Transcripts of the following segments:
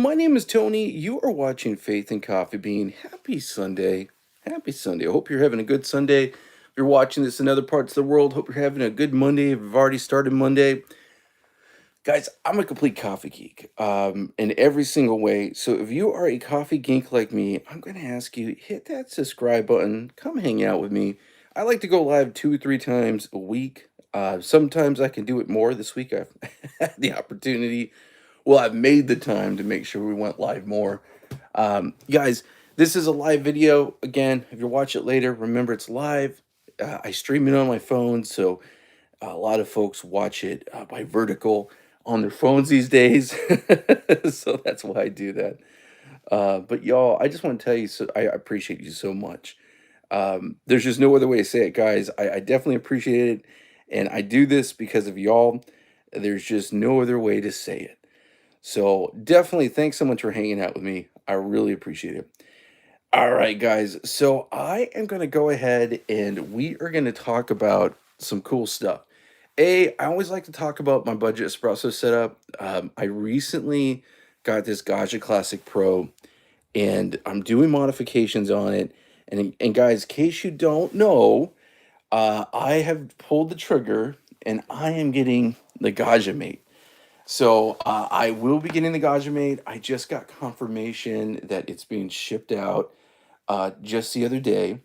My name is Tony. You are watching Faith and Coffee Bean. Happy Sunday. Happy Sunday. I hope you're having a good Sunday. If you're watching this in other parts of the world, hope you're having a good Monday. If you've already started Monday. Guys, I'm a complete coffee geek in every single way. So if you are a coffee geek like me, I'm going to ask you, hit that subscribe button. Come hang out with me. I like to go live 2 or 3 times a week. Sometimes I can do it more. This week I've had the opportunity. Well, I've made the time to make sure we went live more. Guys, this is a live video. Again, if you watch it later, remember it's live. I stream it on my phone, so a lot of folks watch it by vertical on their phones these days. So that's why I do that. But y'all, I just want to tell you, so I appreciate you so much. There's just no other way to say it, guys. I definitely appreciate it. And I do this because of y'all. There's just no other way to say it. So definitely thanks so much for hanging out with me. I really appreciate it. All right, guys. So I am going to go ahead and we are going to talk about some cool stuff. I always like to talk about my budget espresso setup. I recently got this Gaggia Classic Pro and I'm doing modifications on it. And guys, in case you don't know, I have pulled the trigger and I am getting the Gagimate. So I will be getting the Gagimate. I just got confirmation that it's being shipped out just the other day.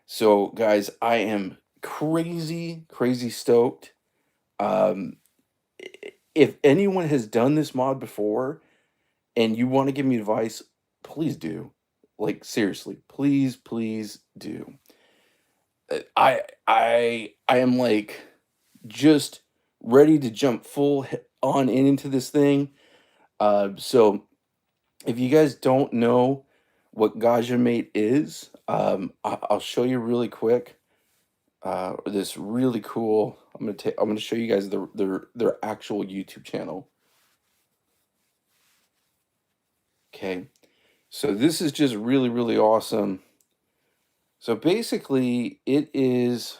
So guys, I am crazy, crazy stoked. Um, if anyone has done this mod before and you want to give me advice, please do. Like seriously, please, please do. I am like just ready to jump on into this thing. So if you guys don't know what Gagimate is, I'll show you really quick. This really cool. I'm gonna show you guys their actual YouTube channel. Okay, so this is just really really awesome. So basically, it is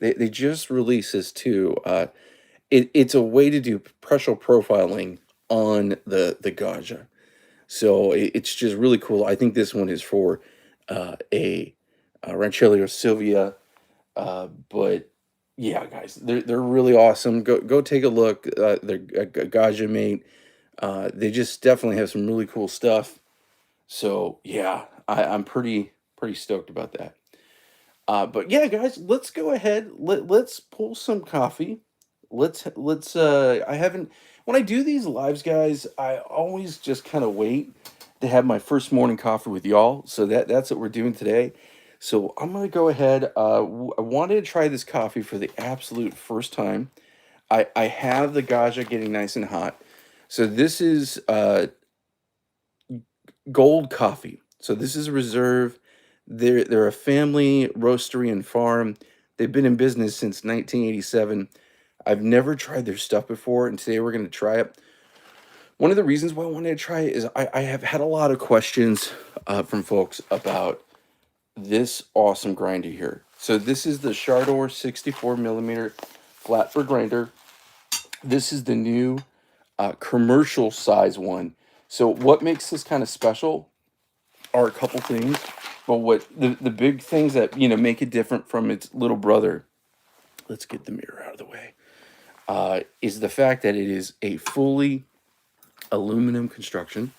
they just released this too. It's a way to do pressure profiling on the Gaggia. So it's just really cool. I think this one is for a Rancheria Sylvia, but yeah, guys, they're really awesome. Go take a look. They're Gaggia Mate. They just definitely have some really cool stuff. So yeah, I'm pretty stoked about that. But yeah, guys, let's go ahead. Let's pull some coffee. Let's I haven't when I do these lives, guys, I always just kind of wait to have my first morning coffee with y'all. So that's what we're doing today. So I'm gonna go ahead. I wanted to try this coffee for the absolute first time. I have the Gaggia getting nice and hot. So this is gold coffee. So this is reserve. They're a family roastery and farm. They've been in business since 1987. I've never tried their stuff before, and today we're going to try it. One of the reasons why I wanted to try it is I have had a lot of questions from folks about this awesome grinder here. So this is the Chardor 64 millimeter flatbed grinder. This is the new commercial size one. So what makes this kind of special are a couple things, but what the big things that make it different from its little brother. Let's get the mirror out of the way. Is the fact that it is a fully aluminum construction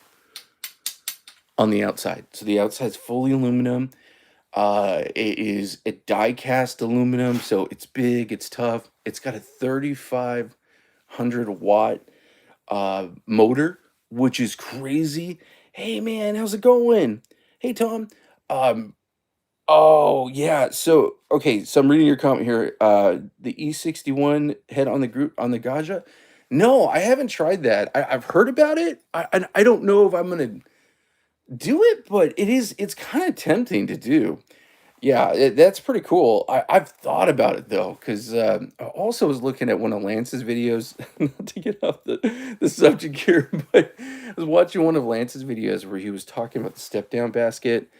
on the outside. So the outside's fully aluminum. It is a die-cast aluminum, so it's big, it's tough. It's got a 3,500 watt motor, which is crazy. Hey man, how's it going? Hey Tom. Um, oh yeah. So okay, so I'm reading your comment here. The E61 head on the group on the Gaggia. No, I haven't tried that. I've heard about it. I don't know if I'm gonna do it, but it's kind of tempting to do. Yeah, that's pretty cool. I've thought about it though, because I also was looking at one of Lance's videos, not to get off the subject here, but I was watching one of Lance's videos where he was talking about the step down basket,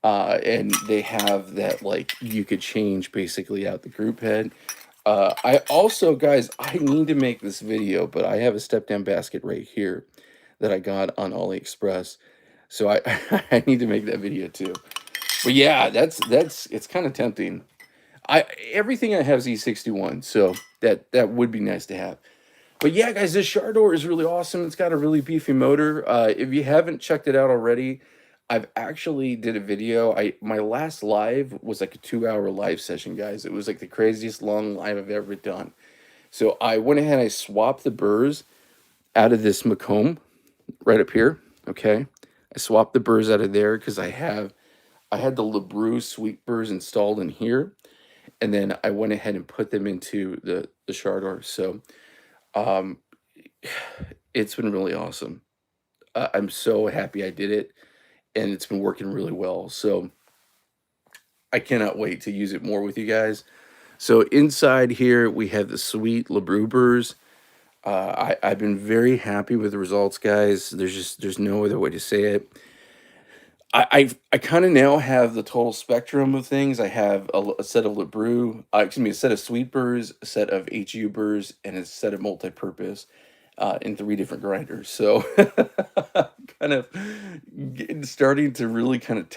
and they have that like you could change basically out the group head. I also, guys, I need to make this video, but I have a step down basket right here that I got on AliExpress. So I I need to make that video too. But yeah, that's it's kind of tempting. I Everything I have is E61, so that would be nice to have. But yeah, guys, this shower door is really awesome. It's got a really beefy motor. If you haven't checked it out already, I've actually did a video. My last live was like a 2-hour live session, guys. It was like the craziest long live I've ever done. So I went ahead and I swapped the burrs out of this Macomb right up here. Okay, I swapped the burrs out of there because I had the LeBrew sweet burrs installed in here, and then I went ahead and put them into the shower door. So um, it's been really awesome. I'm so happy I did it, and it's been working really well. So I cannot wait to use it more with you guys. So inside here we have the sweet LeBrew burrs. I've been very happy with the results, guys. There's no other way to say it. I kind of now have the total spectrum of things. I have a set of LeBrew, excuse me, a set of sweet burrs, a set of HU burrs, and a set of multi-purpose in 3 different grinders. So kind of starting to really kind of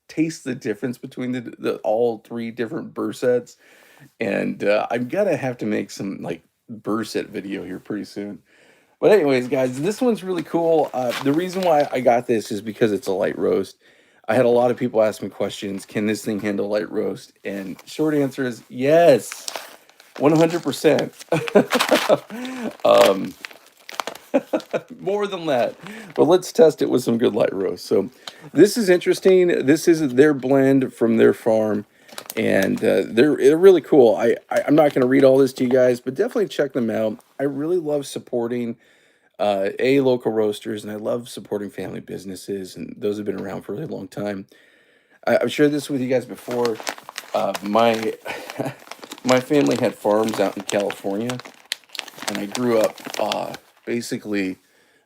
taste the difference between the all 3 different burr sets. And I'm gonna have to make some like burr set video here pretty soon. But anyways, guys, this one's really cool. The reason why I got this is because it's a light roast. I had a lot of people ask me questions. Can this thing handle light roast? And short answer is yes, 100%. um, more than that. But let's test it with some good light roast. So this is interesting. This is their blend from their farm. And they're really cool. I'm not going to read all this to you guys, but definitely check them out. I really love supporting local roasters, and I love supporting family businesses, and those have been around for a really long time. I've shared this with you guys before. My my family had farms out in California, and I grew up basically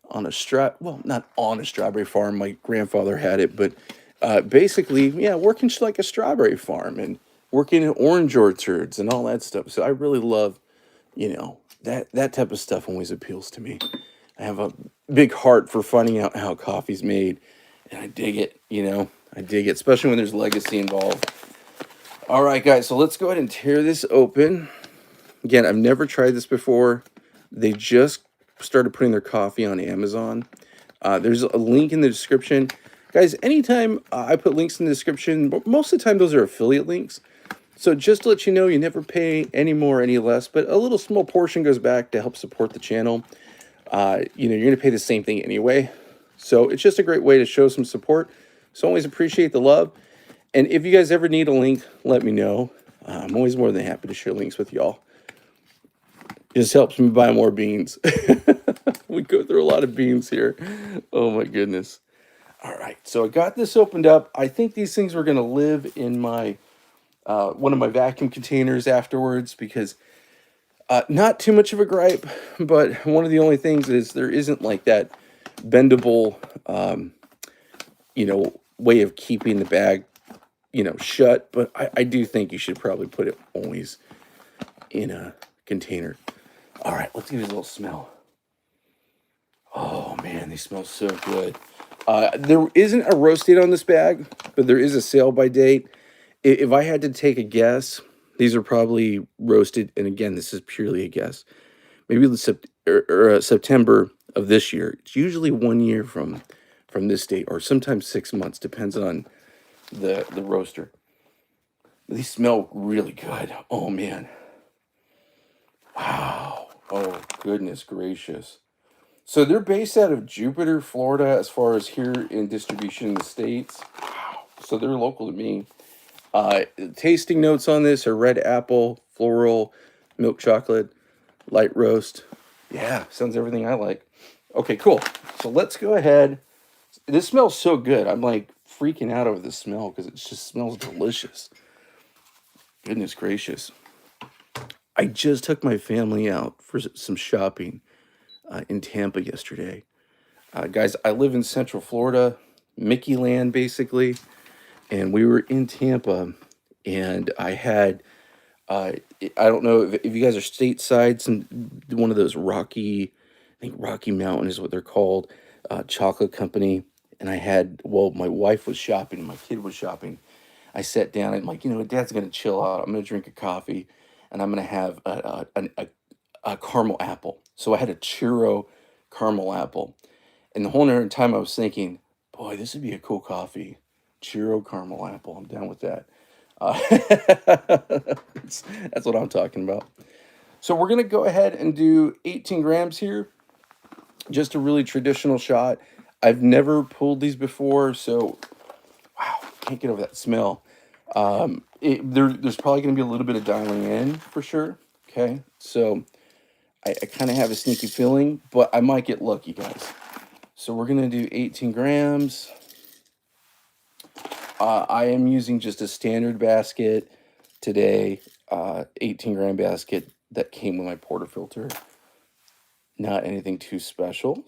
on well, not on a strawberry farm. My grandfather had it, but basically, yeah, working like a strawberry farm and working in orange orchards and all that stuff. So I really love, that type of stuff always appeals to me. I have a big heart for finding out how coffee's made, and I dig it, I dig it, especially when there's legacy involved. All right, guys, so let's go ahead and tear this open. Again, I've never tried this before. They just started putting their coffee on Amazon. There's a link in the description. Guys, anytime I put links in the description, but most of the time those are affiliate links. So just to let you know, you never pay any more, any less, but a little small portion goes back to help support the channel. You're going to pay the same thing anyway. So it's just a great way to show some support. So always appreciate the love. And if you guys ever need a link, let me know. I'm always more than happy to share links with y'all. It just helps me buy more beans. We go through a lot of beans here. Oh my goodness. All right, so I got this opened up. I think these things were going to live in my one of my vacuum containers afterwards because not too much of a gripe, but one of the only things is there isn't like that bendable, way of keeping the bag, shut. But I do think you should probably put it always in a container. All right, let's give it a little smell. Oh man, they smell so good. There isn't a roast date on this bag, but there is a sale by date. If I had to take a guess, these are probably roasted, and again, this is purely a guess. Maybe September of this year. It's usually 1 year from this date, or sometimes 6 months, depends on the roaster. These smell really good. Oh man. Wow. Oh goodness gracious. So they're based out of Jupiter, Florida, as far as here in distribution in the States. Wow. So they're local to me. Tasting notes on this are red apple, floral, milk chocolate, light roast. Yeah, sounds everything I like. Okay, cool. So let's go ahead. This smells so good. I'm like freaking out over the smell because it just smells delicious. Goodness gracious. I just took my family out for some shopping in Tampa yesterday. Guys, I live in Central Florida, Mickey Land basically, and we were in Tampa, and I had, I don't know if you guys are stateside, one of those Rocky, I think Rocky Mountain is what they're called. chocolate company, and I had, well, my wife was shopping, my kid was shopping. I sat down and I'm like, you know, Dad's gonna chill out. I'm gonna drink a coffee, and I'm gonna have a caramel apple. So I had a churro caramel apple, and the whole entire time I was thinking, boy, this would be a cool coffee. Churro caramel apple. I'm down with that. Uh, that's what I'm talking about. So we're gonna go ahead and do 18 grams here. Just a really traditional shot. I've never pulled these before, so wow, can't get over that smell. There's probably going to be a little bit of dialing in for sure. Okay, so I kind of have a sneaky feeling, but I might get lucky, guys. So we're going to do 18 grams. I am using just a standard basket today, 18-gram basket that came with my portafilter. Not anything too special.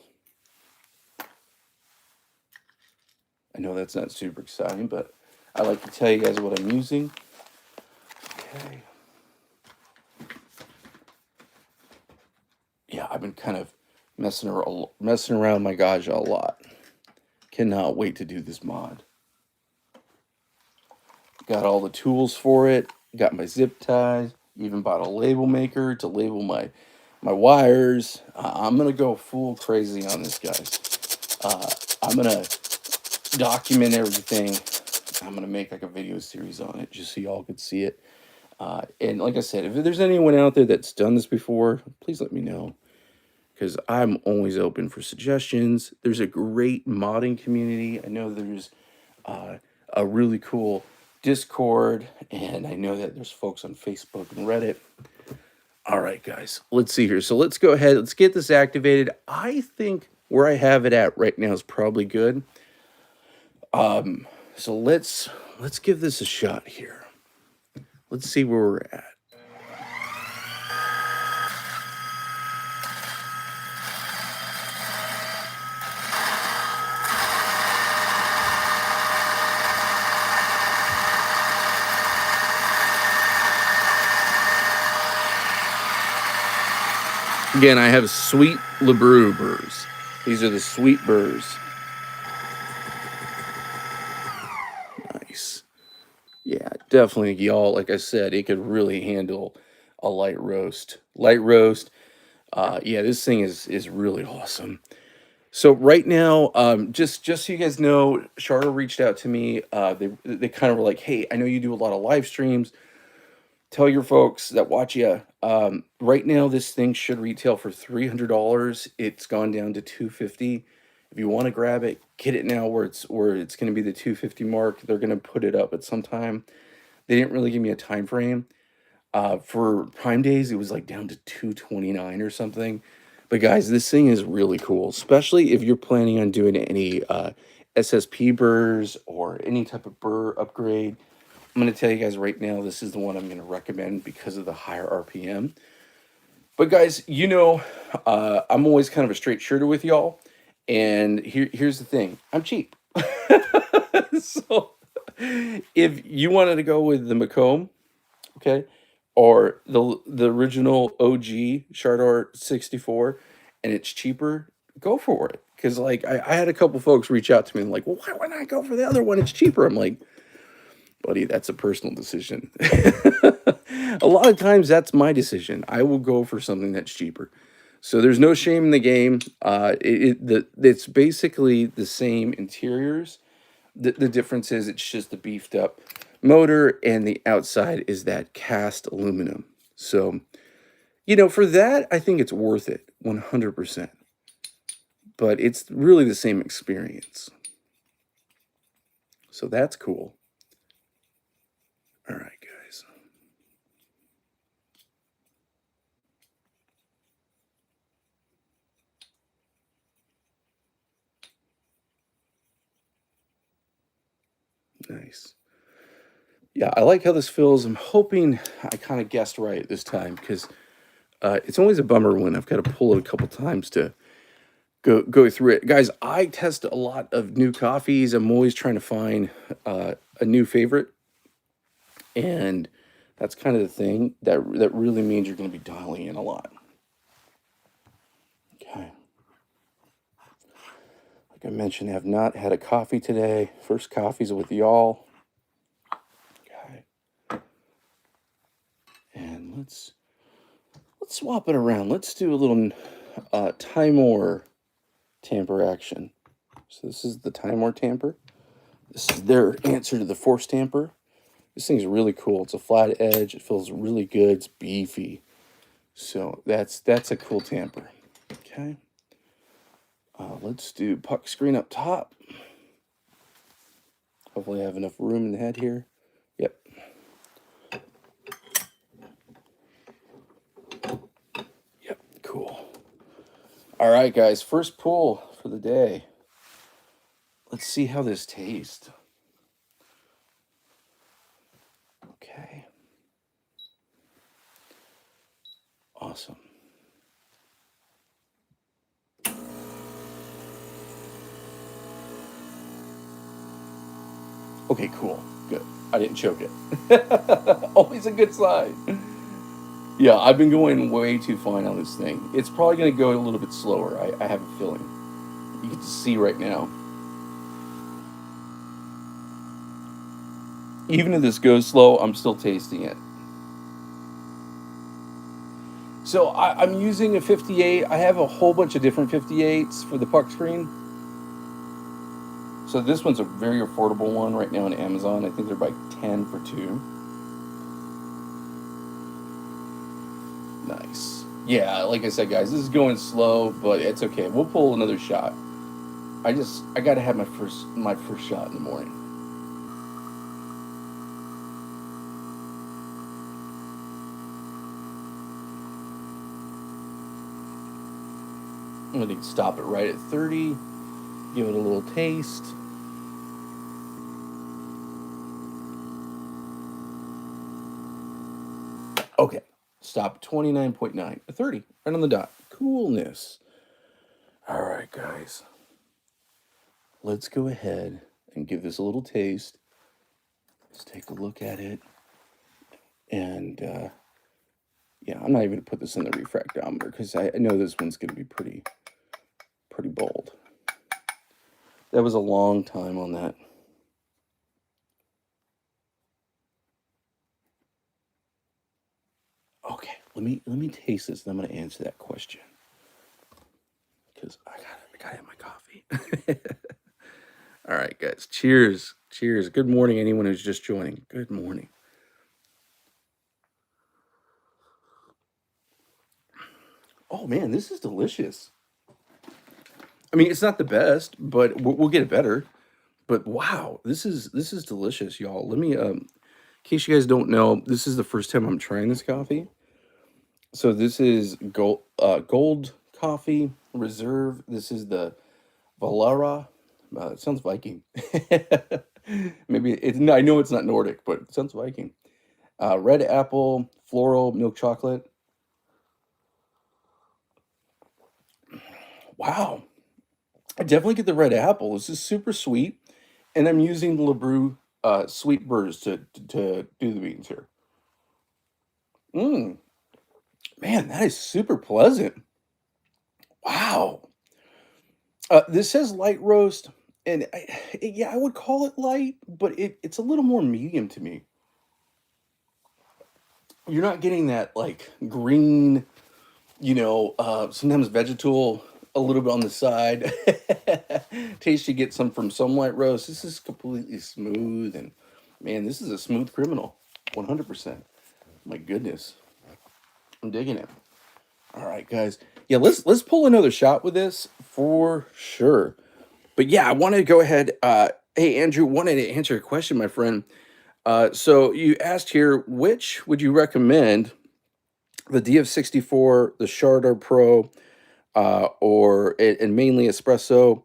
I know that's not super exciting, but I like to tell you guys what I'm using. Okay. Yeah, I've been kind of messing around my Gaggia a lot. Cannot wait to do this mod. Got all the tools for it. Got my zip ties. Even bought a label maker to label my wires. I'm gonna go full crazy on this, guys. I'm gonna document everything. I'm gonna make like a video series on it just so y'all could see it. And like I said, if there's anyone out there that's done this before, please let me know, because I'm always open for suggestions. There's a great modding community. I know there's a really cool Discord, and I know that there's folks on Facebook and Reddit. All right, guys, let's see here. So let's go ahead. Let's get this activated. I think where I have it at right now is probably good. So let's give this a shot here. Let's see where we're at. Again, I have sweet LeBrew burrs. These are the sweet burrs. Nice. Yeah, definitely, y'all. Like I said, it could really handle a light roast. Light roast. Yeah, this thing is really awesome. So right now, just so you guys know, Charter reached out to me. They kind of were like, "Hey, I know you do a lot of live streams. Tell your folks that watch you. Right now, this thing should retail for $300. It's gone down to $250. If you want to grab it, get it now where it's going to be the $250 mark. They're going to put it up at some time. They didn't really give me a time frame. For Prime Days, it was like down to $229 or something. But guys, this thing is really cool, especially if you're planning on doing any SSP burrs or any type of burr upgrade. I'm going to tell you guys right now, this is the one I'm going to recommend because of the higher RPM. But guys, you know, I'm always kind of a straight shooter with y'all. And here's the thing. I'm cheap. So if you wanted to go with the Macomb, okay, or the original OG Chardor 64, and it's cheaper, go for it. Because like I had a couple folks reach out to me and like, well, why not go for the other one? It's cheaper. I'm like, buddy, that's a personal decision. A lot of times that's my decision. I will go for something that's cheaper. So there's no shame in the game. It's basically the same interiors. The difference is it's just the beefed up motor, and the outside is that cast aluminum. So, you know, for that, I think it's worth it 100%. But it's really the same experience. So that's cool. All right, guys. Nice. Yeah, I like how this feels. I'm hoping I kind of guessed right this time, because it's always a bummer when I've got to pull it a couple times to go through it. Guys, I test a lot of new coffees. I'm always trying to find a new favorite, and that's kind of the thing that really means you're going to be dialing in a lot. Okay. Like I mentioned, I have not had a coffee today. First coffee's with y'all. Okay. And let's swap it around. Let's do a little Timor tamper action. So this is the Timor tamper. This is their answer to the force tamper. This thing's really cool. It's a flat edge. It feels really good. It's beefy. So that's a cool tamper. Okay. Let's do puck screen up top. Hopefully I have enough room in the head here. Yep. Yep, cool. All right, guys, first pull for the day. Let's see how this tastes. Okay. Awesome. Okay, cool. Good. I didn't choke it. Always a good sign. Yeah, I've been going way too fine on this thing. It's probably going to go a little bit slower. I have a feeling. You get to see right now. Even if this goes slow, I'm still tasting it. So I'm using a 58. I have a whole bunch of different 58s for the puck screen. So this one's a very affordable one right now on Amazon. I think they're like 10 for 2. Nice. Yeah, like I said, guys, this is going slow, but it's okay. We'll pull another shot. I gotta have my first shot in the morning. I'm gonna stop it right at 30. Give it a little taste. Okay, stop 29.9. 30, right on the dot. Coolness. All right, guys. Let's go ahead and give this a little taste. Let's take a look at it. And yeah, I'm not even gonna put this in the refractometer because I know this one's gonna be pretty bold. That was a long time on that. Okay, let me taste this, and I'm gonna answer that question because I gotta have my coffee. All right, guys. Cheers. Cheers. Good morning, anyone who's just joining. Good morning. Oh man, this is delicious. I mean, it's not the best, but we'll get it better. But wow, this is delicious, y'all. Let me in case you guys don't know, this is the first time I'm trying this coffee. So this is gold coffee reserve. This is the Velara. It sounds Viking. Maybe it's I know it's not Nordic, but it sounds Viking. Red apple, floral, milk chocolate. Wow, I definitely get the red apple. This is super sweet, and I'm using the LeBrew sweet burrs to do the beans here. Mmm, man, that is super pleasant. Wow. This says light roast, and yeah, I would call it light, but it's a little more medium to me. You're not getting that like green, sometimes vegetal a little bit on the side. Taste you get some from some light roast. This is completely smooth, and man, this is a smooth criminal, 100%. My goodness, I'm digging it. All right, guys. Yeah, let's pull another shot with this for sure. But yeah, I want to go ahead. Hey, Andrew, wanted to answer a question, my friend. So you asked here, which would you recommend, the DF64, the Sharder Pro, and mainly Espresso,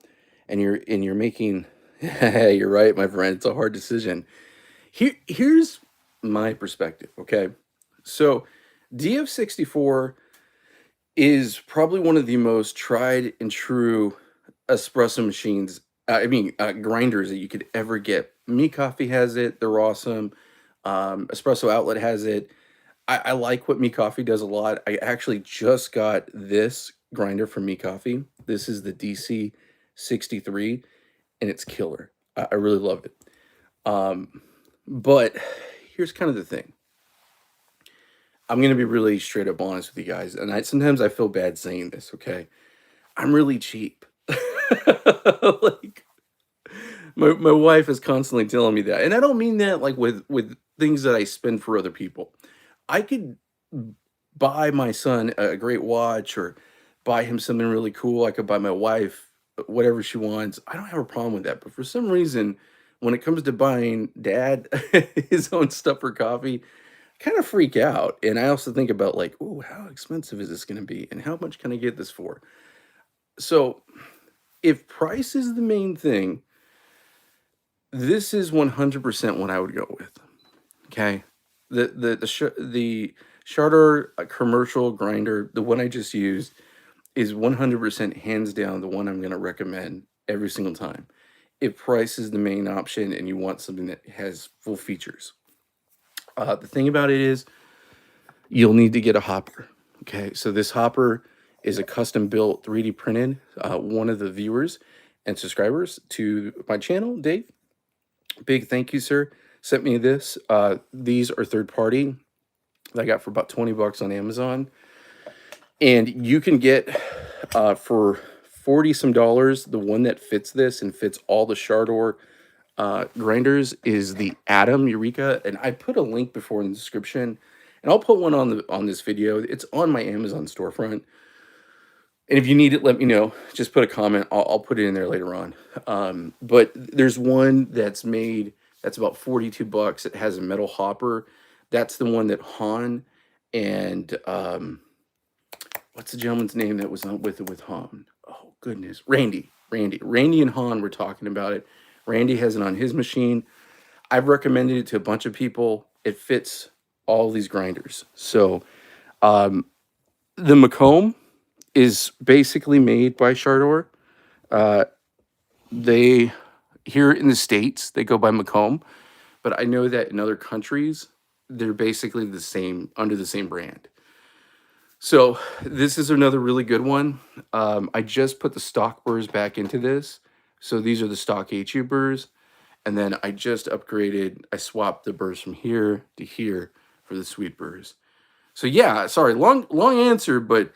and you're making. Hey, you're right, my friend. It's a hard decision. Here's my perspective. Okay, so DF64 is probably one of the most tried and true espresso machines. Grinders that you could ever get. Me Coffee has it. They're awesome. Espresso Outlet has it. I like what Me Coffee does a lot. I actually just got this grinder from Me Coffee. This is the DC 63, and it's killer. I really love it. But here's kind of the thing. I'm gonna be really straight up honest with you guys, and sometimes I feel bad saying this. Okay, I'm really cheap. Like my wife is constantly telling me that, and I don't mean that like with things that I spend for other people. I could buy my son a great watch or buy him something really cool. I could buy my wife whatever she wants. I don't have a problem with that. But for some reason, when it comes to buying dad his own stuff for coffee, I kind of freak out. And I also think about like, oh, how expensive is this going to be? And how much can I get this for? So if price is the main thing, this is 100% what I would go with. Okay. The Charter commercial grinder, the one I just used, is 100% hands down the one I'm going to recommend every single time. If price is the main option and you want something that has full features. The thing about it is you'll need to get a hopper. Okay, so this hopper is a custom built 3D printed. One of the viewers and subscribers to my channel, Dave, big thank you, sir, sent me this. These are third party that I got for about 20 bucks on Amazon. And you can get for 40 some dollars, the one that fits this and fits all the Chardor grinders is the Atom Eureka. And I put a link before in the description, and I'll put one on this video. It's on my Amazon storefront. And if you need it, let me know. Just put a comment. I'll put it in there later on. But there's one that's made that's about 42 bucks. It has a metal hopper. That's the one that Han and what's the gentleman's name that was on with it with Han? Oh goodness, Randy and Han were talking about it. Randy has it on his machine. I've recommended it to a bunch of people. It fits all these grinders. So the Macomb is basically made by Chardor. They here in the States they go by Macomb, but I know that in other countries they're basically the same under the same brand. So this is another really good one. I just put the stock burrs back into this. So these are the stock HU burrs. And then I just upgraded. I swapped the burrs from here to here for the sweet burrs. So yeah, sorry, long answer, but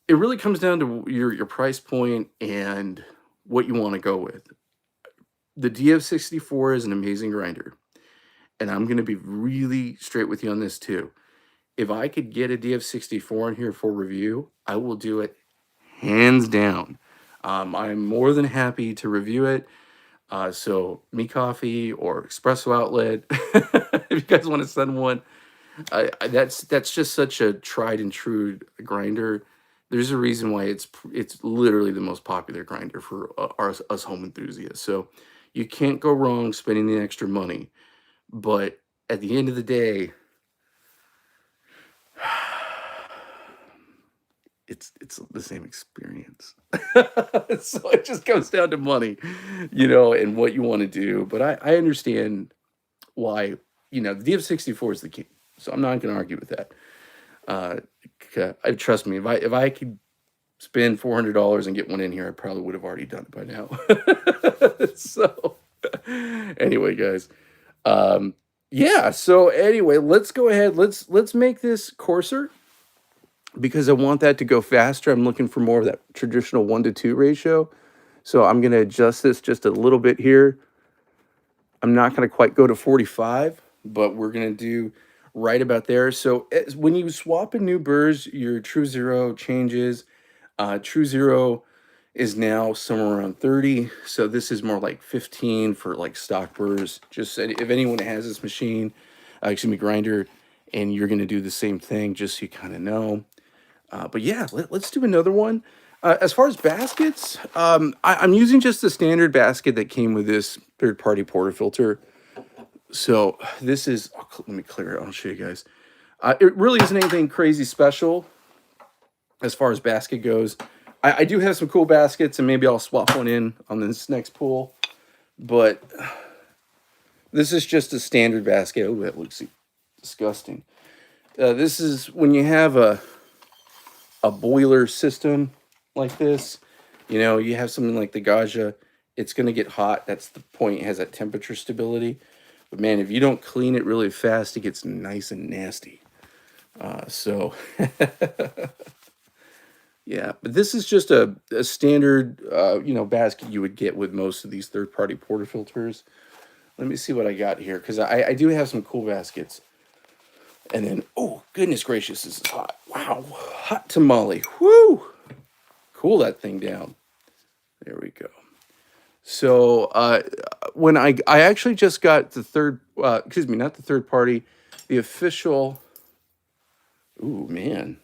it really comes down to your price point and what you want to go with. The DF64 is an amazing grinder. And I'm going to be really straight with you on this too. If I could get a DF64 in here for review, I will do it hands down. I'm more than happy to review it. So Me Coffee or Espresso Outlet, if you guys want to send one, that's just such a tried and true grinder. There's a reason why it's literally the most popular grinder for us home enthusiasts. So you can't go wrong spending the extra money. But at the end of the day, it's the same experience. So it just comes down to money, and what you want to do. But I understand why, the DF64 is the key. So I'm not going to argue with that. Trust me, if I could spend $400 and get one in here, I probably would have already done it by now. So anyway, guys, yeah. So anyway, let's go ahead. Let's make this coarser, because I want that to go faster. I'm looking for more of that traditional 1-to-2 ratio. So I'm going to adjust this just a little bit here. I'm not going to quite go to 45, but we're going to do right about there. So when you swap in new burrs, your True Zero changes. True Zero is now somewhere around 30. So this is more like 15 for like stock burrs. Just if anyone has this machine, grinder, and you're going to do the same thing, just so you kind of know. But yeah, let's do another one. As far as baskets, I'm using just the standard basket that came with this third-party portafilter. So this is, let me clear it. I'll show you guys. It really isn't anything crazy special as far as basket goes. I do have some cool baskets, and maybe I'll swap one in on this next pool. But this is just a standard basket. Oh, that looks disgusting. This is when you have a boiler system like this. You know, you have something like the Gaggia, it's going to get hot. That's the point. It has that temperature stability. But man, if you don't clean it really fast, it gets nice and nasty. So yeah, but this is just a standard, you know, basket you would get with most of these third-party portafilters. Let me see what I got here, because I do have some cool baskets. And then, oh, goodness gracious, this is hot. Wow, hot tamale. Whoo! Cool that thing down. There we go. So when I actually just got the excuse me, not the third party, the official. Ooh, man.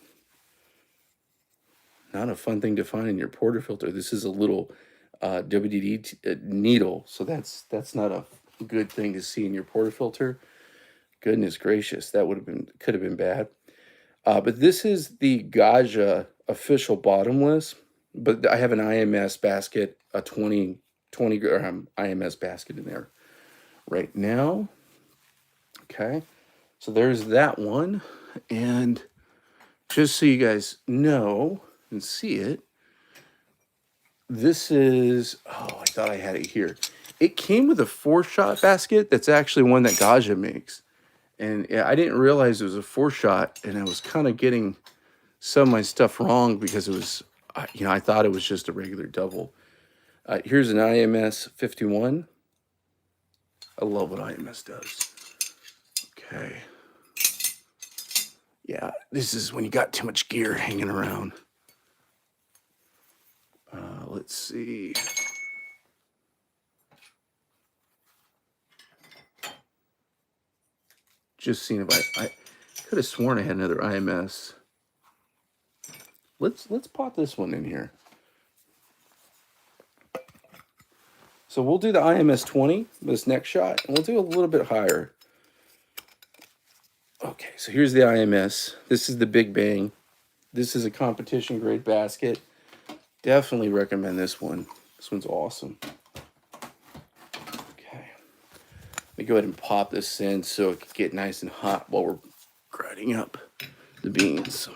Not a fun thing to find in your portafilter. This is a little WD needle, so that's not a good thing to see in your portafilter. Goodness gracious, that could have been bad. But this is the Gaggia official bottomless. But I have an IMS basket, a 20 gram IMS basket in there right now. Okay, so there's that one, and just so you guys know and see it, this is, oh, I thought I had it here. It came with a 4-shot basket. That's actually one that Gaggia makes. And yeah, I didn't realize it was a 4-shot, and I was kind of getting some of my stuff wrong because it was, you know, I thought it was just a regular double. Here's an IMS 51. I love what IMS does. Okay. Yeah, this is when you got too much gear hanging around. Let's see. Just seeing if I could have sworn I had another IMS. Let's pop this one in here. So we'll do the IMS 20, this next shot, and we'll do a little bit higher. Okay, so here's the IMS. This is the Big Bang. This is a competition grade basket. Definitely recommend this one. This one's awesome. Okay. Let me go ahead and pop this in so it can get nice and hot while we're grinding up the beans.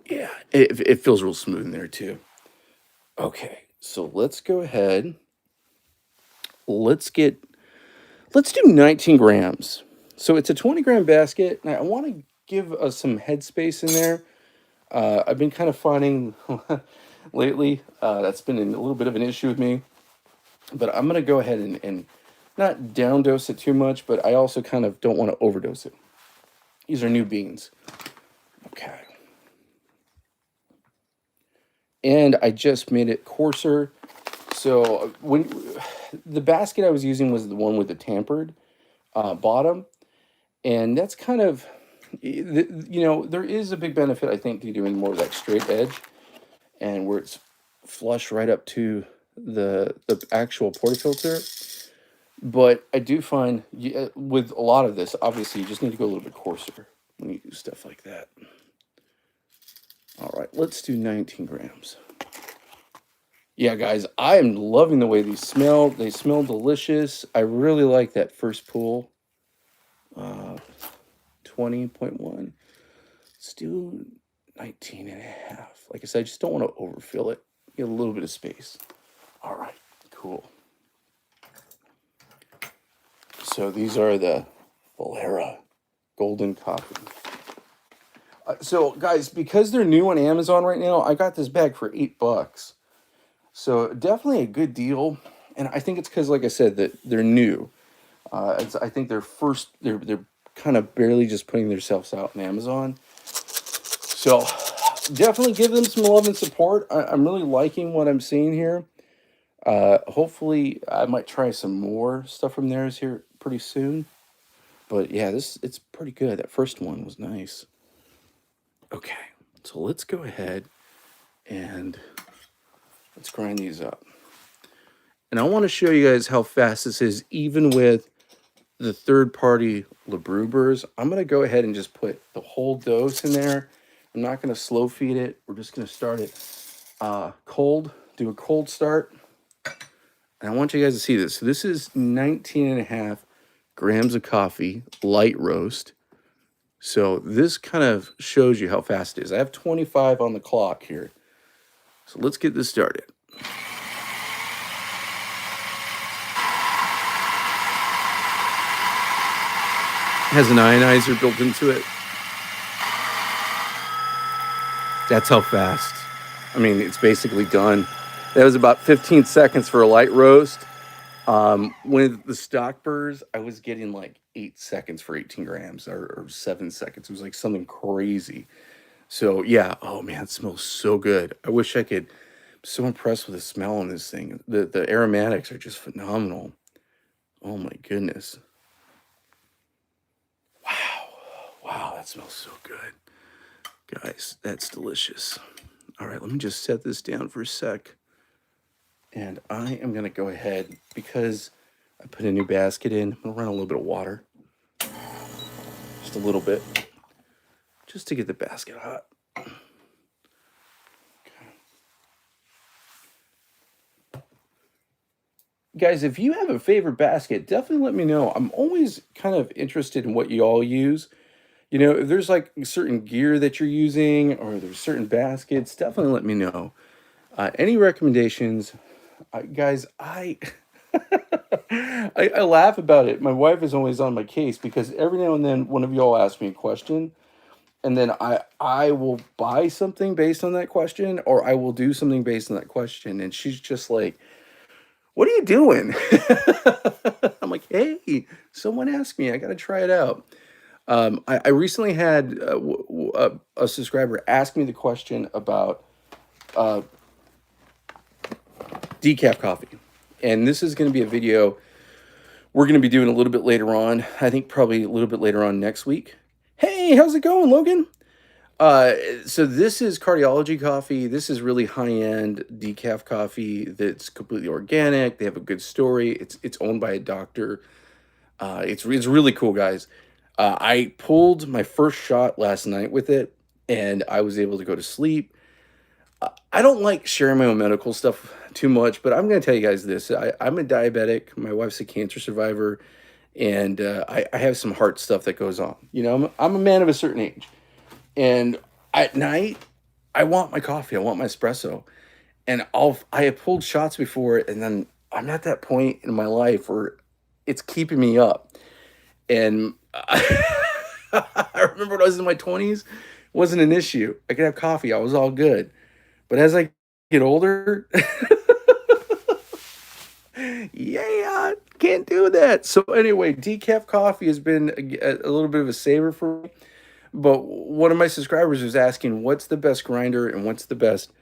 Yeah, it feels real smooth in there too. Okay, so let's go ahead. Let's do 19 grams. So it's a 20-gram basket, and I want to give us some headspace in there. I've been kind of finding lately that's been a little bit of an issue with me, but I'm going to go ahead and not down dose it too much, but I also kind of don't want to overdose it. These are new beans. Okay. And I just made it coarser. So when the basket I was using was the one with the tampered bottom, and that's kind of, you know, there is a big benefit, I think, to doing more of that straight edge, and where it's flush right up to the actual portafilter. But I do find with a lot of this, obviously, you just need to go a little bit coarser when you do stuff like that. All right, let's do 19 grams. Yeah, guys, I am loving the way these smell. They smell delicious. I really like that first pull. 20.1. Let's do 19 and a half. Like I said, I just don't want to overfill it. Get a little bit of space. All right, cool. So these are the Velara Golden Coffee. So guys, because they're new on Amazon right now, I got this bag for $8. So definitely a good deal. And I think it's because, like I said, that they're new. I think they're kind of barely just putting themselves out on Amazon. So definitely give them some love and support. I'm really liking what I'm seeing here. Hopefully I might try some more stuff from theirs here pretty soon. But yeah, it's pretty good. That first one was nice. Okay, so let's go ahead and let's grind these up. And I want to show you guys how fast this is, even with the third-party Labrubers. I'm going to go ahead and just put the whole dose in there. I'm not going to slow feed it. We're just going to start it cold, do a cold start. And I want you guys to see this. So this is 19 and a half grams of coffee, light roast. So this kind of shows you how fast it is. I have 25 on the clock here. So let's get this started. Has an ionizer built into it. That's how fast. I mean, it's basically done. That was about 15 seconds for a light roast. With the stock burrs, I was getting like 8 seconds for 18 grams or 7 seconds. It was like something crazy. So yeah, oh man, it smells so good. I wish I could. I'm so impressed with the smell on this thing. The aromatics are just phenomenal. Oh my goodness. Wow. Wow, that smells so good. Guys, that's delicious. All right, let me just set this down for a sec. And I am going to go ahead, because I put a new basket in, I'm going to run a little bit of water. Just a little bit. Just to get the basket hot. Okay. Guys, if you have a favorite basket, definitely let me know. I'm always kind of interested in what you all use. You know, if there's like certain gear that you're using or there's certain baskets, definitely let me know. Any recommendations? Guys, I laugh about it. My wife is always on my case because every now and then one of y'all asks me a question, and then I will buy something based on that question, or I will do something based on that question, and she's just like, "What are you doing?" I'm like, "Hey, someone asked me. I got to try it out." I recently had a subscriber ask me the question about uh, decaf coffee. And this is going to be a video we're going to be doing a little bit later on. I think probably a little bit later on next week. Hey, how's it going, Logan? So this is cardiology coffee. This is really high-end decaf coffee that's completely organic. They have a good story. It's owned by a doctor. It's really cool, guys. I pulled my first shot last night with it, and I was able to go to sleep. I don't like sharing my own medical stuff too much, but I'm going to tell you guys this. I'm a diabetic. My wife's a cancer survivor, and I have some heart stuff that goes on. You know, I'm a man of a certain age. And at night, I want my coffee. I want my espresso. And I have pulled shots before, and then I'm at that point in my life where it's keeping me up. And I remember when I was in my 20s, it wasn't an issue. I could have coffee. I was all good. But as I get older, yeah, can't do that. So anyway, decaf coffee has been a little bit of a saver for me. But one of my subscribers was asking, what's the best grinder and what's the best,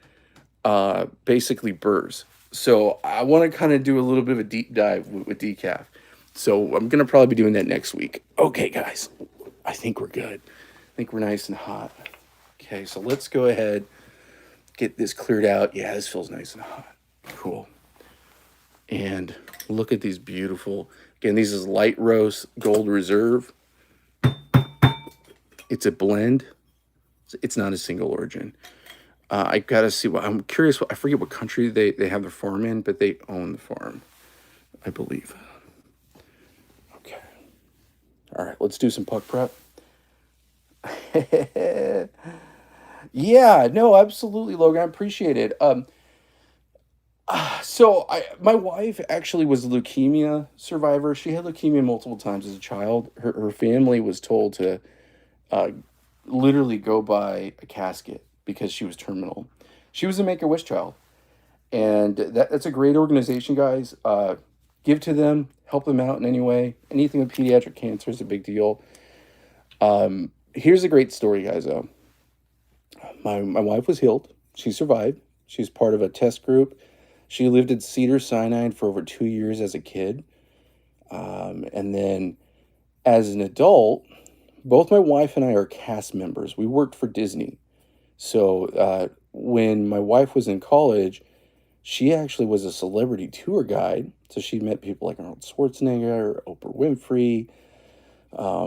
basically, burrs. So I want to kind of do a little bit of a deep dive with decaf. So I'm going to probably be doing that next week. Okay, guys, I think we're good. I think we're nice and hot. Okay, so let's go ahead, get this cleared out. Yeah, this feels nice and hot. Cool. And look at these beautiful, again, these is light roast gold reserve. It's a blend. It's not a single origin. I gotta see what, I'm curious, I forget what country they have the farm in, but they own the farm, I believe. Okay. All right, let's do some puck prep. Yeah, no, absolutely, Logan. I appreciate it. So my wife actually was a leukemia survivor. She had leukemia multiple times as a child. Her family was told to uh, literally go buy a casket because she was terminal. She was a Make-A-Wish child, and that's a great organization, guys. Give to them, help them out in any way. Anything with pediatric cancer is a big deal. Here's a great story, guys. My wife was healed. She survived. She's part of a test group. She lived at Cedars-Sinai for over 2 years as a kid. And then as an adult, both my wife and I are cast members. We worked for Disney. So when my wife was in college, she actually was a celebrity tour guide. So she met people like Arnold Schwarzenegger, Oprah Winfrey,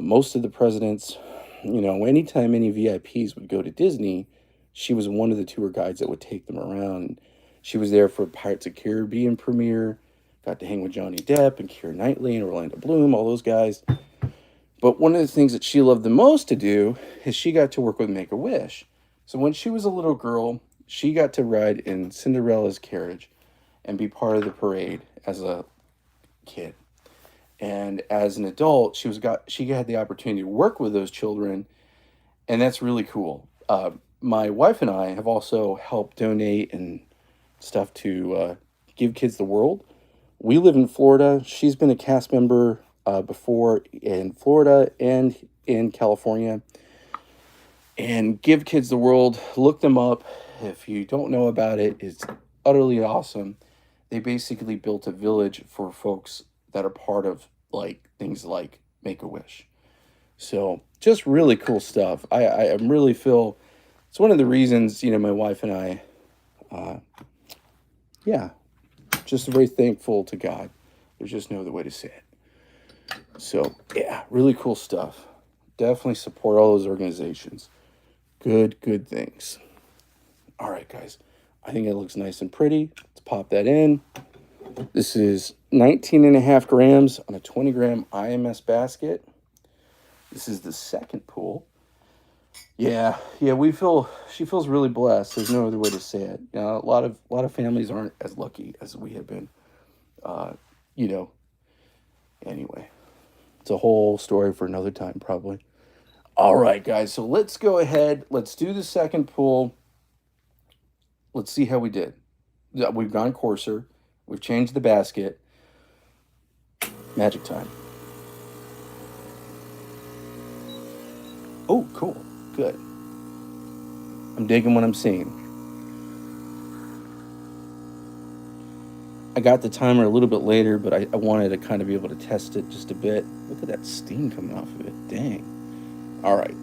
most of the presidents. You know, anytime any VIPs would go to Disney, she was one of the tour guides that would take them around. She was there for Pirates of the Caribbean premiere, got to hang with Johnny Depp and Keira Knightley and Orlando Bloom, all those guys. But one of the things that she loved the most to do is she got to work with Make-A-Wish. So when she was a little girl, she got to ride in Cinderella's carriage and be part of the parade as a kid. And as an adult, she had the opportunity to work with those children, and that's really cool. My wife and I have also helped donate and stuff to Give Kids the World. We live in Florida. She's been a cast member before in Florida and in California. And Give Kids the World, look them up. If you don't know about it, it's utterly awesome. They basically built a village for folks that are part of like things like Make-A-Wish. So just really cool stuff. I really feel it's one of the reasons, my wife and I, yeah, just very thankful to God. There's just no other way to say it. So yeah, really cool stuff. Definitely support all those organizations. Good things. All right, guys. I think it looks nice and pretty. Let's pop that in. This is 19.5 grams on a 20-gram IMS basket. This is the second pool. Yeah, she feels really blessed. There's no other way to say it. A lot of families aren't as lucky as we have been. Anyway, it's a whole story for another time, probably. All right, guys, so let's go ahead. Let's do the second pool. Let's see how we did. We've gone coarser. We've changed the basket. Magic time. Oh, cool. Good. I'm digging what I'm seeing. I got the timer a little bit later, but I wanted to kind of be able to test it just a bit. Look at that steam coming off of it. Dang. All right.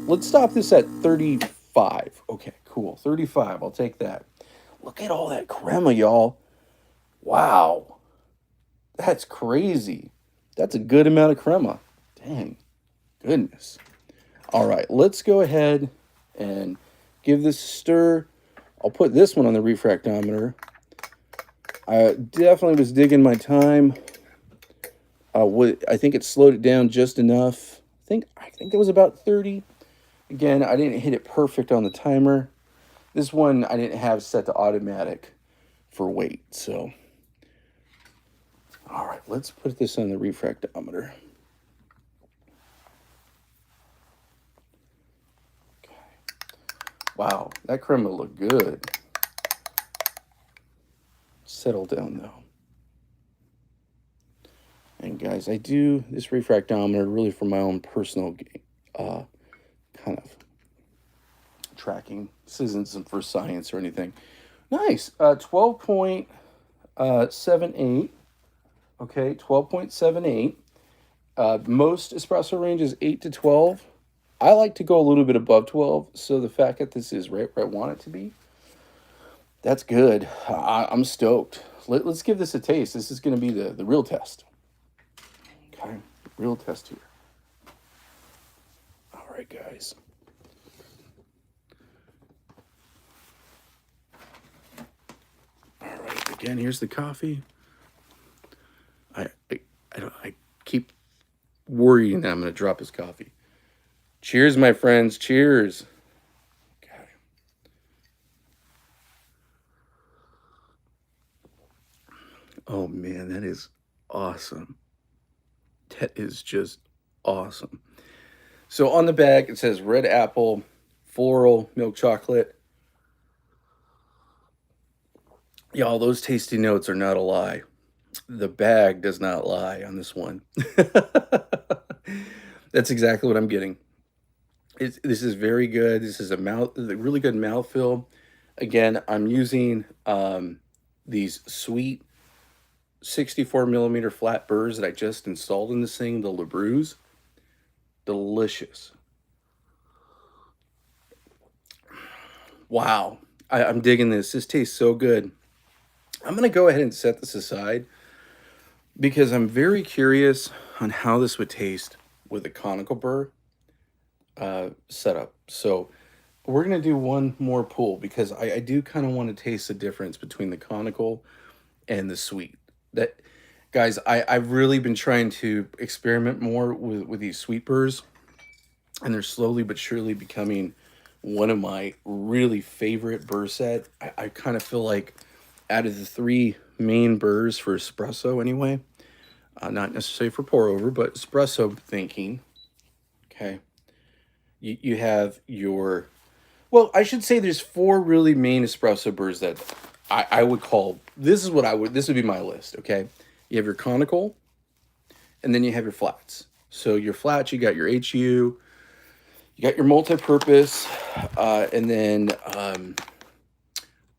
Let's stop this at 35. Okay, cool. 35. I'll take that. Look at all that crema, y'all. Wow. That's crazy. That's a good amount of crema. Dang. Goodness. All right, let's go ahead and give this a stir. I'll put this one on the refractometer. I definitely was digging my time. I think it slowed it down just enough. I think it was about 30. Again, I didn't hit it perfect on the timer. This one I didn't have set to automatic for weight, so. All right, let's put this on the refractometer. Okay. Wow, that crema looked good. Settle down though. And guys, I do this refractometer really for my own personal kind of tracking. This isn't for science or anything. Nice. 12.78. Okay, 12.78. Most espresso range is 8 to 12. I like to go a little bit above 12, so the fact that this is right where I want it to be, that's good. I'm stoked. Let's give this a taste. This is going to be the real test. Okay, real test here. All right, guys. All right, again, here's the coffee. I keep worrying that I'm going to drop his coffee. Cheers, my friends. Cheers. Okay. Oh, man, that is awesome. That is just awesome. So on the back, it says red apple, floral, milk chocolate. Y'all, those tasty notes are not a lie. The bag does not lie on this one. That's exactly what I'm getting. This is very good. This is a really good mouthfeel. Again, I'm using these sweet 64 millimeter flat burrs that I just installed in this thing, the LeBrews. Delicious. Wow. I'm digging this. This tastes so good. I'm going to go ahead and set this aside because I'm very curious on how this would taste with a conical burr setup. So we're going to do one more pull because I do kind of want to taste the difference between the conical and the sweet. Guys, I've really been trying to experiment more with these sweet burrs, and they're slowly but surely becoming one of my really favorite burr set. I kind of feel like out of the three main burrs for espresso anyway, not necessarily for pour over, but espresso thinking, okay, you have your, well, I should say there's four really main espresso burrs that I would call, this would be my list, okay? You have your conical, and then you have your flats. So your flats, you got your HU, you got your multi-purpose, and then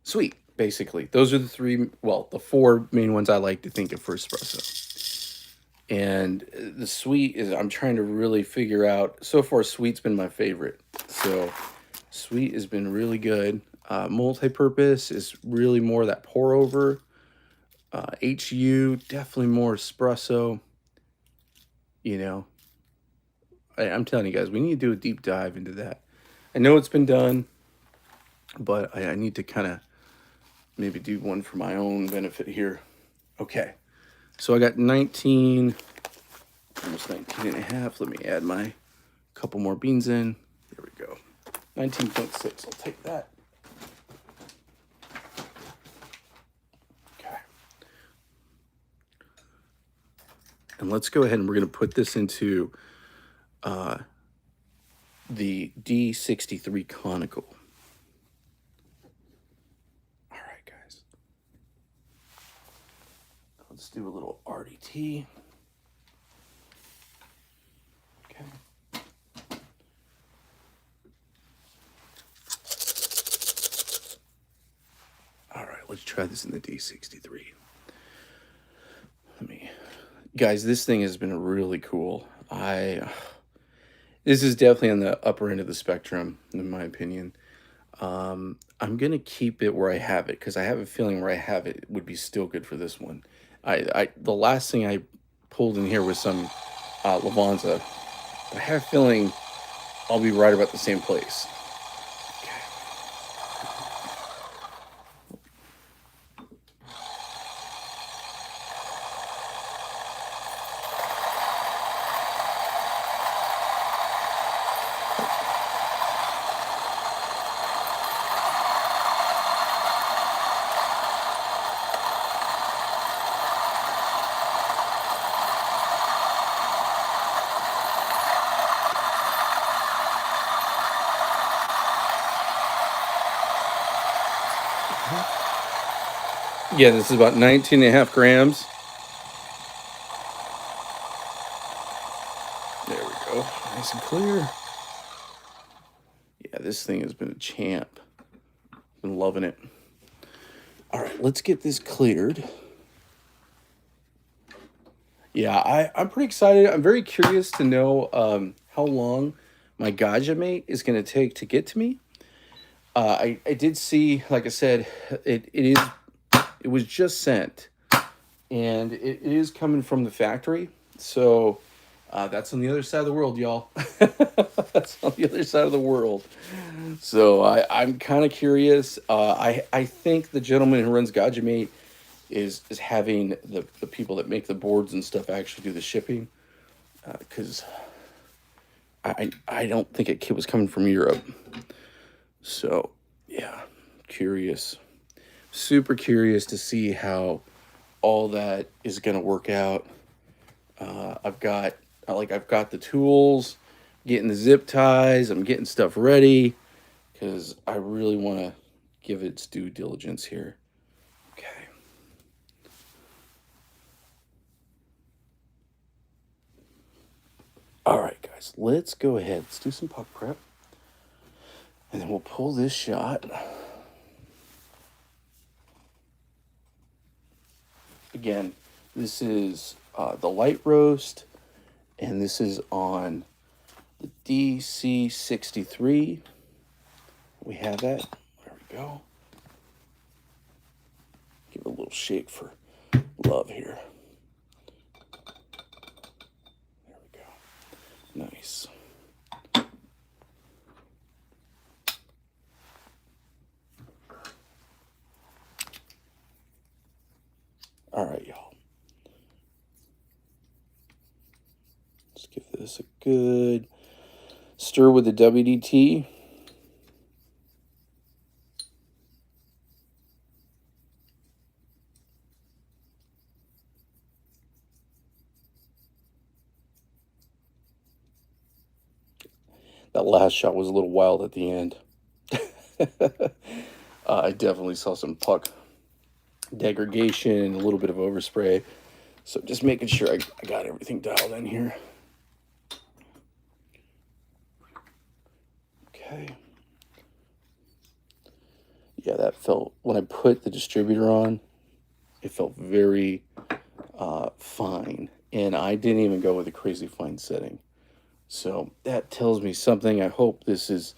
sweet, basically. Those are the three, well, the four main ones I like to think of for espresso. And the sweet is, I'm trying to really figure out, so far sweet's been my favorite. So sweet has been really good. Multi-purpose is really more that pour over. HU, definitely more espresso. You know, I'm telling you guys, we need to do a deep dive into that. I know it's been done, but I need to kind of maybe do one for my own benefit here. Okay, so I got 19, almost 19 and a half. Let me add my couple more beans in. There we go. 19.6, I'll take that. Okay. And let's go ahead and we're going to put this into the D63 conical. All right, guys. Let's do a little RDT. Okay. All right, let's try this in the D63. Guys, this thing has been really cool. This is definitely on the upper end of the spectrum, in my opinion. I'm gonna keep it where I have it because I have a feeling where I have it would be still good for this one. The last thing I pulled in here was some Lavanza. I have a feeling I'll be right about the same place. Yeah, this is about 19 and a half grams. There we go. Nice and clear. Yeah, this thing has been a champ. Been loving it. All right, let's get this cleared. Yeah, I'm pretty excited. I'm very curious to know how long my Gagimate is going to take to get to me. I did see, like I said, it was just sent, and it is coming from the factory. So that's on the other side of the world, y'all. That's on the other side of the world. So I'm kind of curious. I think the gentleman who runs Gagimate is having the people that make the boards and stuff actually do the shipping, because I don't think it was coming from Europe. So yeah, curious, super curious to see how all that is gonna work out. I've got the tools, getting the zip ties, I'm getting stuff ready because I really want to give it its due diligence here. Okay. All right, guys, let's go ahead. Let's do some puck prep. And then we'll pull this shot. Again, this is the light roast, and this is on the DC63. We have that. There we go. Give it a little shake for love here. There we go. Nice. All right, y'all. Let's give this a good stir with the WDT. That last shot was a little wild at the end. I definitely saw some puck degradation, a little bit of overspray. So just making sure I got everything dialed in here. Okay. Yeah, that felt, when I put the distributor on, it felt very fine. And I didn't even go with a crazy fine setting. So that tells me something. I hope this is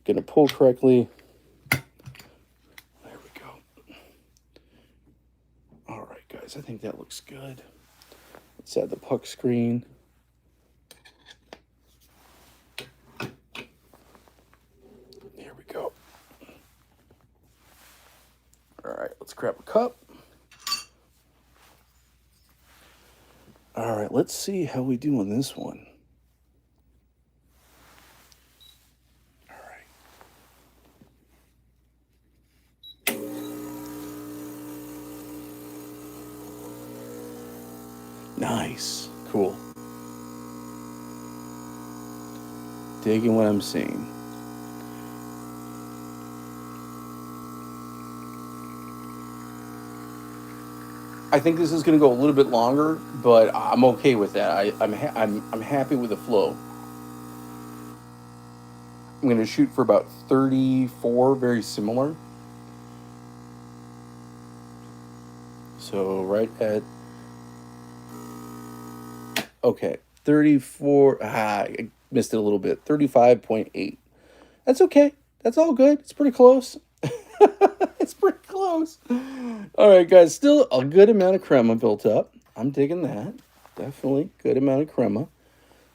going to pull correctly. There we go. All right, guys, I think that looks good. Let's add the puck screen. There we go. All right, let's grab a cup. All right, let's see how we do on this one. All right. Nice. Cool. Digging what I'm seeing. I think this is going to go a little bit longer, but I'm okay with that. I'm happy with the flow. I'm going to shoot for about 34, very similar. So right at, okay, 34. I missed it a little bit. 35.8. That's okay. That's all good. It's pretty close. It's pretty close. All right, guys. Still a good amount of crema built up. I'm digging that. Definitely good amount of crema.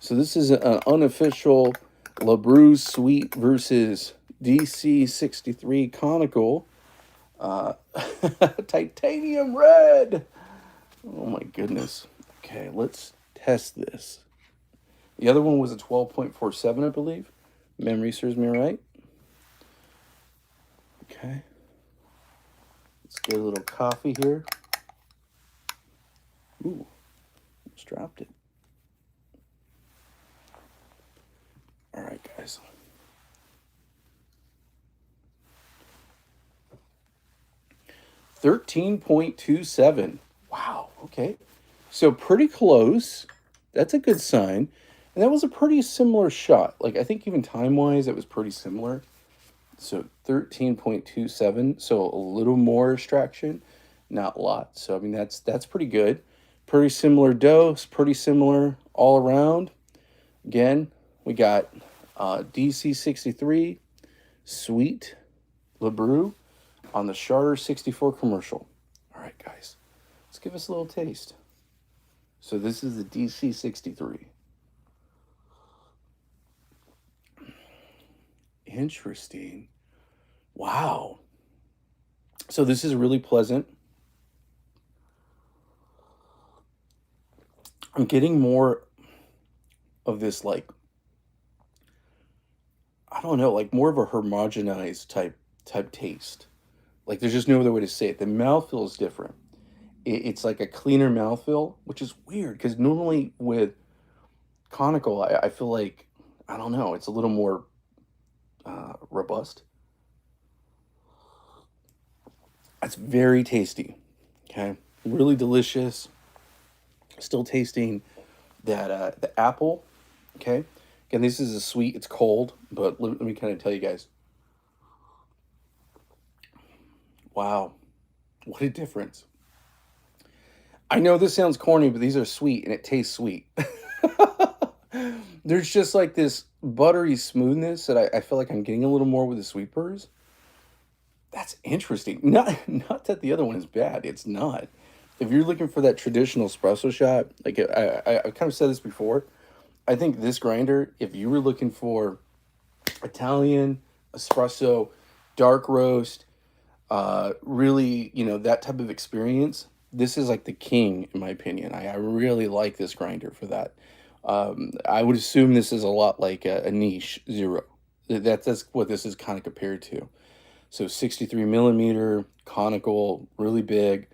So this is an unofficial LeBrew Sweet versus DC63 Conical. Titanium red. Oh my goodness. Okay, let's test this. The other one was a 12.47, I believe. Memory serves me right. Okay. Let's get a little coffee here. Ooh, almost dropped it. All right, guys. $13.27. Wow. Okay. So pretty close. That's a good sign. And that was a pretty similar shot. Like, I think even time-wise, it was pretty similar. So 13.27. So a little more extraction, not a lot. So, I mean, that's pretty good. Pretty similar dose, pretty similar all around. Again, we got DC63 Sweet LeBrew on the Charter 64 commercial. All right, guys, let's give us a little taste. So this is the DC63. Interesting. Wow. So this is really pleasant. I'm getting more of this, like, I don't know, like more of a homogenized type taste. Like, there's just no other way to say it. The mouthfeel is different. It's like a cleaner mouthfeel, which is weird because normally with conical, I feel like, I don't know, it's a little more robust. It's very tasty. Okay, really delicious. Still tasting that the apple. Okay, again, this is a sweet. It's cold, but let me kind of tell you guys. Wow, what a difference! I know this sounds corny, but these are sweet, and it tastes sweet. There's just like this buttery smoothness that I feel like I'm getting a little more with the sweet pears. That's interesting. Not that the other one is bad. It's not. If you're looking for that traditional espresso shot, like I kind of said this before, I think this grinder, if you were looking for Italian espresso, dark roast, really, that type of experience, this is like the king, in my opinion. I really like this grinder for that. I would assume this is a lot like a niche zero. That's what this is kind of compared to. So 63 millimeter, conical, really big,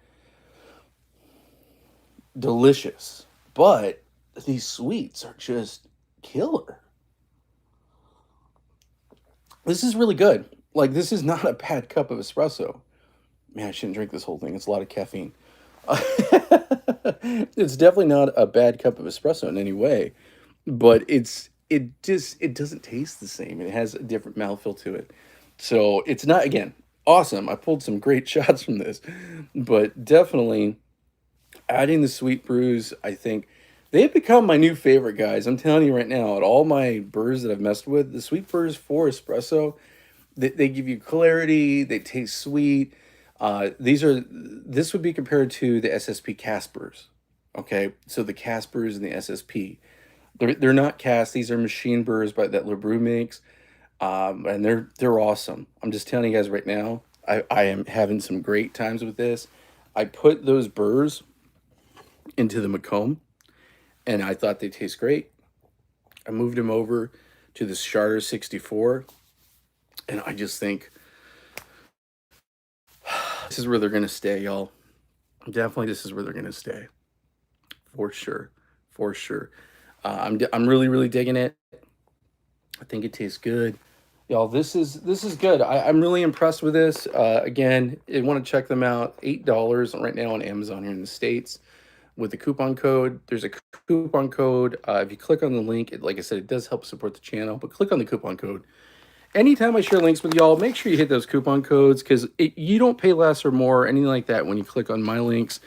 delicious. But these sweets are just killer. This is really good. Like, this is not a bad cup of espresso. Man, I shouldn't drink this whole thing. It's a lot of caffeine. It's definitely not a bad cup of espresso in any way, but it doesn't taste the same. It has a different mouthfeel to it. So it's not, again, awesome. I pulled some great shots from this, but definitely adding the sweet brews, I think they've become my new favorite, guys. I'm telling you right now, at all my brews that I've messed with, the sweet brews for espresso, they give you clarity, they taste sweet. This would be compared to the SSP Caspers. Okay, so the Caspers and the SSP, they're not cast. These are machine burrs by that LeBrew makes, and they're awesome. I'm just telling you guys right now, I am having some great times with this. I put those burrs into the Macomb, and I thought they taste great. I moved them over to the Charter 64, and I just think this is where they're gonna stay, y'all. Definitely, this is where they're gonna stay for sure, for sure. I'm really really digging it. I think it tastes good, y'all. This is good. I'm really impressed with this. Again, you want to check them out. $8 right now on Amazon here in the States with the coupon code. There's a coupon code. If you click on the link, like I said, it does help support the channel. But click on the coupon code. Anytime I share links with y'all, make sure you hit those coupon codes because you don't pay less or more or anything like that when you click on my links.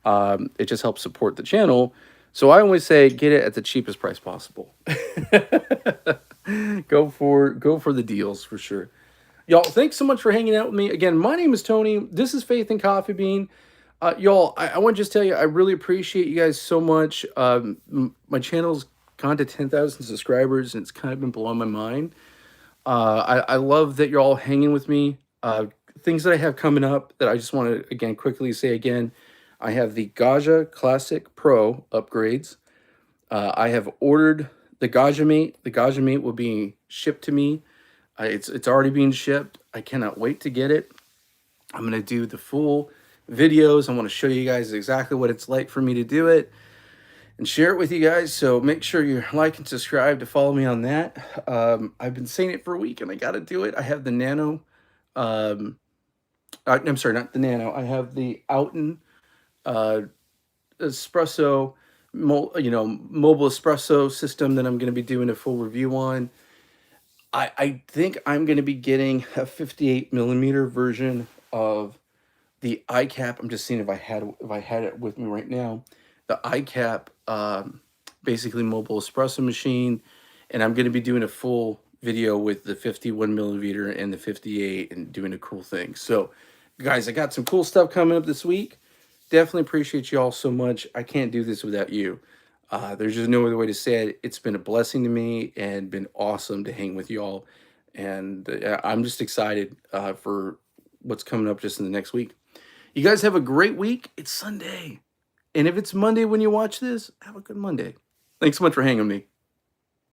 It just helps support the channel. So I always say get it at the cheapest price possible. Go for the deals for sure. Y'all, thanks so much for hanging out with me. Again, my name is Tony. This is Faith and Coffee Bean. Y'all, I want to just tell you, I really appreciate you guys so much. My channel's gone to 10,000 subscribers, and it's kind of been blowing my mind. I love that you're all hanging with me. Things that I have coming up that I just want to, again, quickly say again. I have the Gaggia Classic Pro upgrades. I have ordered the Gagimate. The Gagimate will be shipped to me. It's already being shipped. I cannot wait to get it. I'm going to do the full videos. I want to show you guys exactly what it's like for me to do it and share it with you guys. So make sure you like and subscribe to follow me on that. I've been saying it for a week and I got to do it. I have the Nano. I'm sorry, not the Nano. I have the Outen espresso, mobile espresso system that I'm going to be doing a full review on. I think I'm going to be getting a 58 millimeter version of the iCap. I'm just seeing if I had it with me right now. The iCap, basically mobile espresso machine, and I'm going to be doing a full video with the 51 millimeter and the 58 and doing a cool thing. So, guys, I got some cool stuff coming up this week. Definitely appreciate you all so much. I can't do this without you. There's just no other way to say it. It's been a blessing to me and been awesome to hang with y'all. And I'm just excited for what's coming up just in the next week. You guys have a great week. It's Sunday. And if it's Monday when you watch this, have a good Monday. Thanks so much for hanging with me.